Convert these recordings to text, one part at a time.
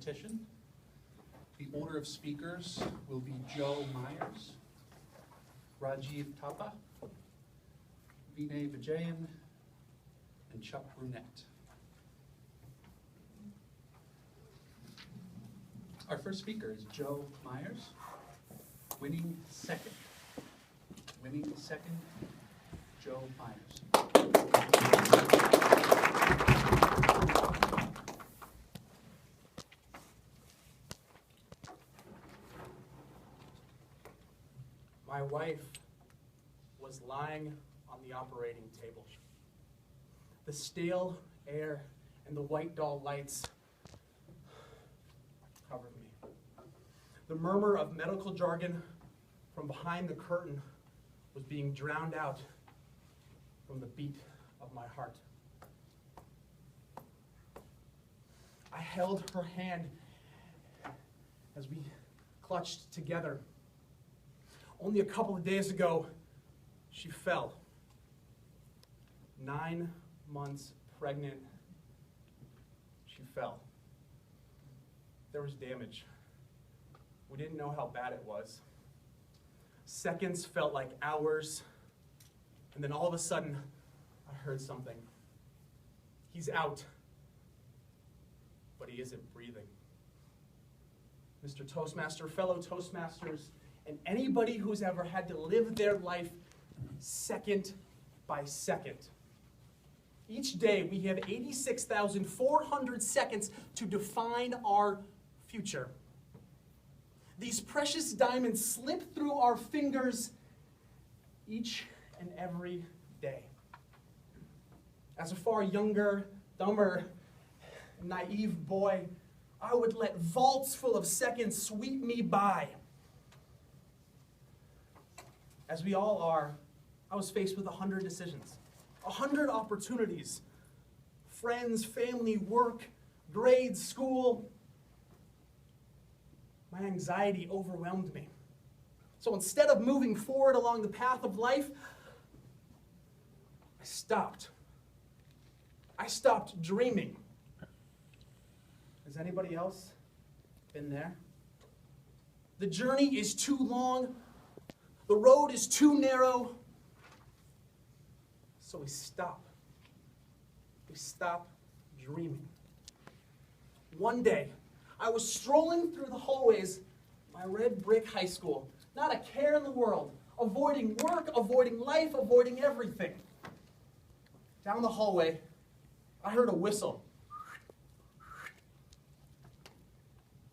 competition. The order of speakers will be Joe Myers, Rajiv Thapa, Vinay Vijayan, and Chuck Brunette. Our first speaker is Joe Myers, winning second. Winning second, Joe Myers. My wife was lying on the operating table. The stale air and the white doll lights covered me. The murmur of medical jargon from behind the curtain was being drowned out from the beat of my heart. I held her hand as we clutched together. Only a couple of days ago, she fell. 9 months pregnant, she fell. There was damage. We didn't know how bad it was. Seconds felt like hours, and then all of a sudden, I heard something. He's out, but he isn't breathing. Mr. Toastmaster, fellow Toastmasters, and anybody who's ever had to live their life second by second. Each day, we have 86,400 seconds to define our future. These precious diamonds slip through our fingers each and every day. As a far younger, dumber, naive boy, I would let vaults full of seconds sweep me by. As we all are, I was faced with 100 decisions, 100 opportunities. Friends, family, work, grades, school. My anxiety overwhelmed me. So instead of moving forward along the path of life, I stopped. I stopped dreaming. Has anybody else been there? The journey is too long. The road is too narrow. So we stop. We stop dreaming. One day, I was strolling through the hallways of my red brick high school, not a care in the world, avoiding work, avoiding life, avoiding everything. Down the hallway, I heard a whistle.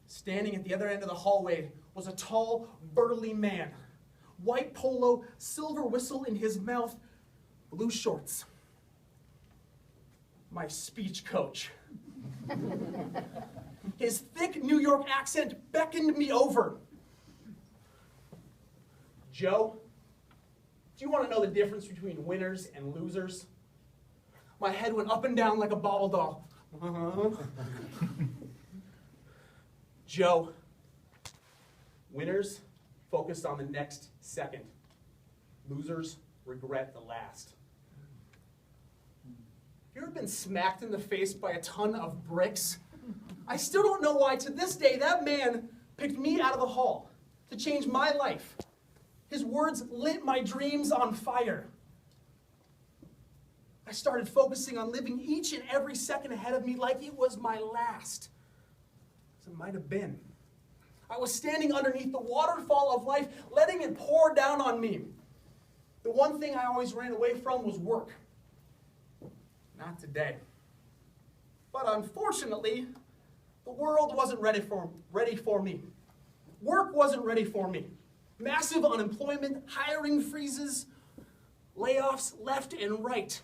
Standing at the other end of the hallway was a tall, burly man. White polo, silver whistle in his mouth, blue shorts. My speech coach. His thick New York accent beckoned me over. Joe, do you want to know the difference between winners and losers? My head went up and down like a bobble doll. Joe, winners focus on the next second. Losers regret the last. You ever been smacked in the face by a ton of bricks? I still don't know why to this day that man picked me out of the hall to change my life. His words lit my dreams on fire. I started focusing on living each and every second ahead of me like it was my last. As it might have been. I was standing underneath the waterfall of life, letting it pour down on me. The one thing I always ran away from was work. Not today. But unfortunately, the world wasn't ready for me. Work wasn't ready for me. Massive unemployment, hiring freezes, layoffs left and right.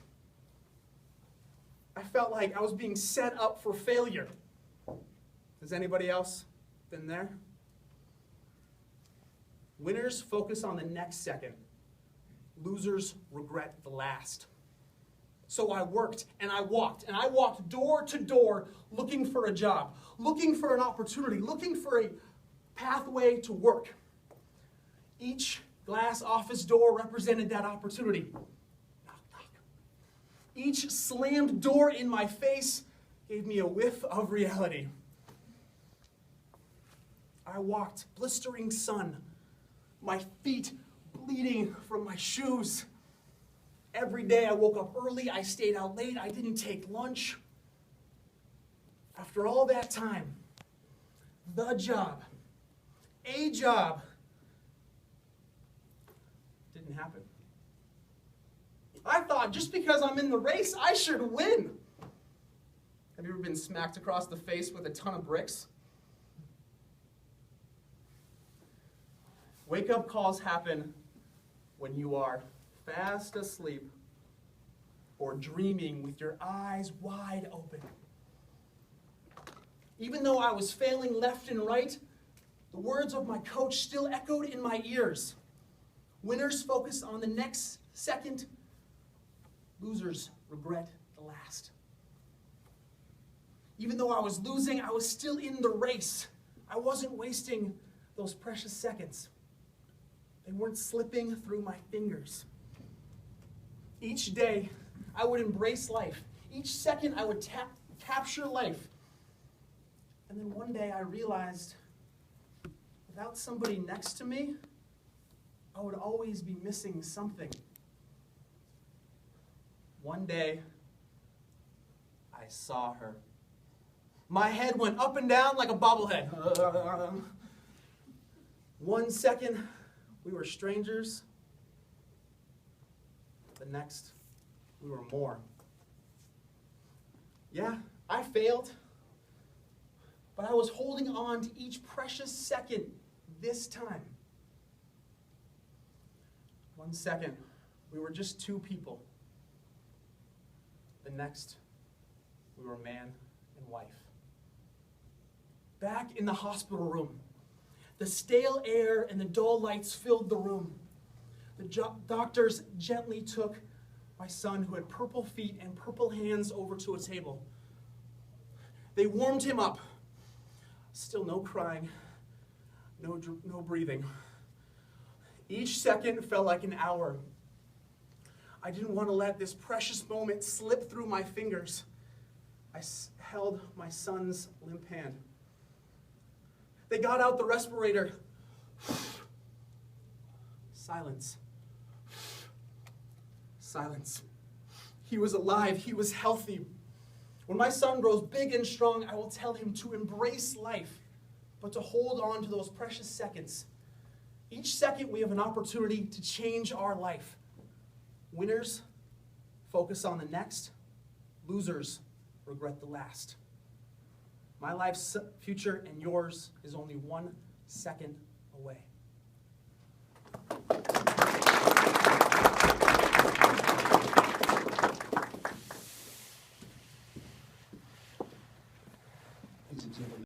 I felt like I was being set up for failure. Has anybody else been there? Winners focus on the next second. Losers regret the last. So I worked and I walked door to door looking for a job, looking for an opportunity, looking for a pathway to work. Each glass office door represented that opportunity. Knock, knock. Each slammed door in my face gave me a whiff of reality. I walked, blistering sun, my feet bleeding from my shoes. Every day I woke up early, I stayed out late, I didn't take lunch. After all that time, a job, didn't happen. I thought just because I'm in the race, I should win. Have you ever been smacked across the face with a ton of bricks? Wake-up calls happen when you are fast asleep or dreaming with your eyes wide open. Even though I was failing left and right, the words of my coach still echoed in my ears. Winners focus on the next second. Losers regret the last. Even though I was losing, I was still in the race. I wasn't wasting those precious seconds. They weren't slipping through my fingers. Each day, I would embrace life. Each second, I would capture life. And then one day, I realized without somebody next to me, I would always be missing something. One day, I saw her. My head went up and down like a bobblehead. 1 second, we were strangers. The next, we were more. Yeah, I failed. But I was holding on to each precious second this time. 1 second, we were just two people. The next, we were man and wife. Back in the hospital room, the stale air and the dull lights filled the room. The doctors gently took my son, who had purple feet and purple hands, over to a table. They warmed him up. Still no crying, no breathing. Each second felt like an hour. I didn't want to let this precious moment slip through my fingers. I held my son's limp hand. They got out the respirator. Silence. Silence. He was alive. He was healthy. When my son grows big and strong, I will tell him to embrace life, but to hold on to those precious seconds. Each second, we have an opportunity to change our life. Winners focus on the next. Losers regret the last. My life's future and yours is only 1 second away. Ladies and gentlemen.